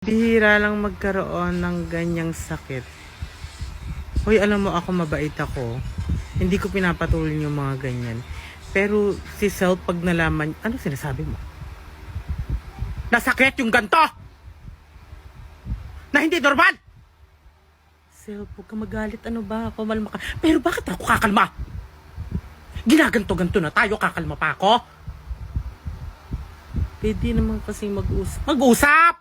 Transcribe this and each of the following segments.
Bihira lang magkaroon ng ganyang sakit. Hoy, alam mo ako mabait ako. Hindi ko pinapatuloy yung mga ganyan. Pero si Self pag nalaman, ano sinasabi mo? Nasakit yung ganto! Na hindi normal! Self, huwag ka magalit. Ano ba? Kumalma ka. Pero bakit ako kakalma? Ginaganto-ganto na tayo, kakalma pa ako? Pwede naman kasi mag-usap. Mag-usap!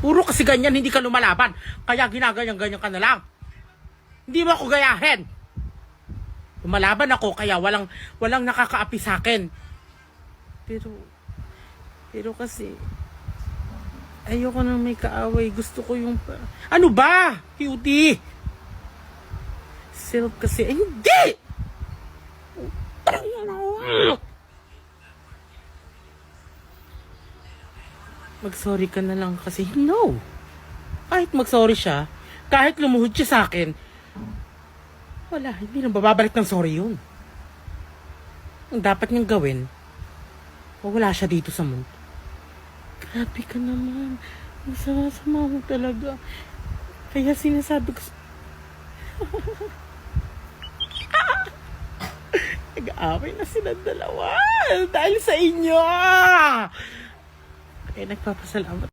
Puro kasi ganyan, hindi ka lumalaban. Kaya ginaganyan-ganyan ka na lang. Hindi mo ako gayahin. Lumalaban ako, kaya walang nakakaapi sa akin. Pero kasi, ayoko nang may kaaway. Gusto ko yung... Ano ba? Cutie! Self kasi, hindi! Mag-sorry ka na lang kasi no. Kahit mag-sorry siya, kahit lumuhod siya sa akin, wala, hindi na bababalik ng sorry yun. Ang dapat niyang gawin, wala siya dito sa mundo. Grabe ka naman. Ang sama-sama mo talaga. Kaya sinasabi ko nag-aaway na silang dalawa dahil sa inyo. Kaya nagpapasalamat